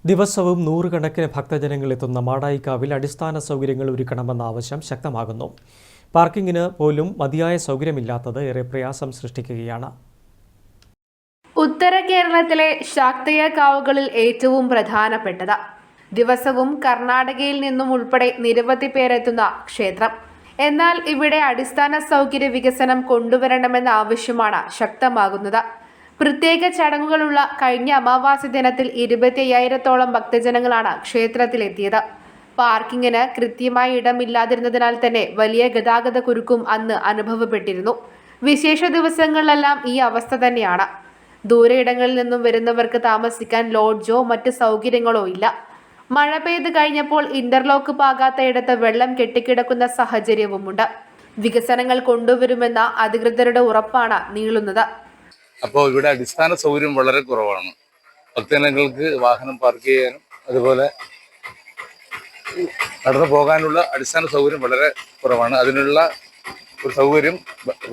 ദിവസവും നൂറുകണക്കിന് ഭക്തജനങ്ങൾ എത്തുന്ന മാടായിക്കാവിൽ അടിസ്ഥാന സൗകര്യങ്ങൾ ഒരുക്കണമെന്ന ആവശ്യം ശക്തമാകുന്നു. പാർക്കിങ്ങിന് പോലും മതിയായ സൗകര്യമില്ലാത്തത് ഏറെ പ്രയാസം സൃഷ്ടിക്കുകയാണ്. ഉത്തര കേരളത്തിലെ ശാക്തേയ കാവുകളിൽ ഏറ്റവും പ്രധാനപ്പെട്ടത്. ദിവസവും കർണാടകയിൽ നിന്നും ഉൾപ്പെടെ നിരവധി പേരെത്തുന്ന ക്ഷേത്രം. എന്നാൽ ഇവിടെ അടിസ്ഥാന സൗകര്യ വികസനം കൊണ്ടുവരണമെന്ന ആവശ്യമാണ് ശക്തമാകുന്നത്. പ്രത്യേക ചടങ്ങുകളുള്ള കഴിഞ്ഞ അമാവാസി ദിനത്തിൽ 25,000-ഓളം ഭക്തജനങ്ങളാണ് ക്ഷേത്രത്തിലെത്തിയത്. പാർക്കിങ്ങിന് കൃത്യമായ ഇടമില്ലാതിരുന്നതിനാൽ തന്നെ വലിയ ഗതാഗത കുരുക്കും അന്ന് അനുഭവപ്പെട്ടിരുന്നു. വിശേഷ ദിവസങ്ങളിലെല്ലാം ഈ അവസ്ഥ തന്നെയാണ്. ദൂരയിടങ്ങളിൽ നിന്നും വരുന്നവർക്ക് താമസിക്കാൻ ലോഡ്ജോ മറ്റ് സൗകര്യങ്ങളോ ഇല്ല. മഴ പെയ്ത് കഴിഞ്ഞപ്പോൾ ഇന്റർലോക്ക് പാകാത്തയിടത്ത് വെള്ളം കെട്ടിക്കിടക്കുന്ന സാഹചര്യവുമുണ്ട്. വികസനങ്ങൾ കൊണ്ടുവരുമെന്ന അധികൃതരുടെ ഉറപ്പാണ് നീളുന്നത്. അപ്പോൾ ഇവിടെ അടിസ്ഥാന സൗകര്യം വളരെ കുറവാണ്. ഭക്തജനങ്ങൾക്ക് വാഹനം പാർക്ക് ചെയ്യാനും അതുപോലെ നടന്നു പോകാനുള്ള അടിസ്ഥാന സൗകര്യം വളരെ കുറവാണ്. അതിനുള്ള ഒരു സൗകര്യം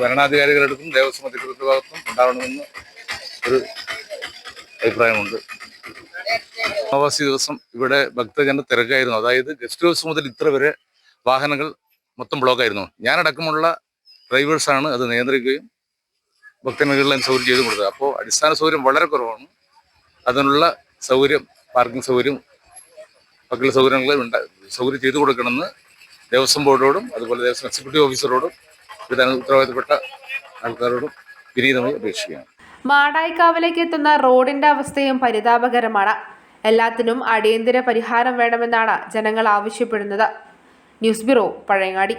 ഭരണാധികാരികളുടെ അടുത്തും ദേവസ്വം അധികൃതരുടെ ഭാഗത്തും ഉണ്ടാവണമെന്ന് ഒരു അഭിപ്രായമുണ്ട്. അമാവാസി ദിവസം ഇവിടെ ഭക്തജന തിരക്കായിരുന്നു. അതായത് ഗസ്റ്റ് ഹൗസ് മുതൽ ഇത്ര വരെ വാഹനങ്ങൾ മൊത്തം ബ്ലോക്കായിരുന്നു. ഞാനടക്കമുള്ള ഡ്രൈവേഴ്സാണ് അത് നിയന്ത്രിക്കുകയും ഭക്തജനങ്ങളെല്ലാം സൗകര്യം ചെയ്തു കൊടുത്തത്. അപ്പോൾ അടിസ്ഥാന സൗകര്യം വളരെ കുറവാണ്. അതിനുള്ള സൗകര്യം, പാർക്കിംഗ് സൗകര്യം, ബാക്കിയുള്ള സൗകര്യങ്ങൾ സൗകര്യം ചെയ്തു കൊടുക്കണമെന്ന് ദേവസ്വം ബോർഡോടും അതുപോലെ ദേവസ്വം എക്സിക്യൂട്ടീവ് ഓഫീസറോടും ഇതിന് ഉത്തരവാദിത്തപ്പെട്ട ആൾക്കാരോടും വിനീതമായി അപേക്ഷിക്കുകയാണ്. മാടായിക്കാവിലേക്ക് എത്തുന്ന റോഡിന്റെ അവസ്ഥയും പരിതാപകരമാണ്. എല്ലാത്തിനും അടിയന്തര പരിഹാരം വേണമെന്നാണ് ജനങ്ങൾ ആവശ്യപ്പെടുന്നത്. News bureau, Pazhayangadi.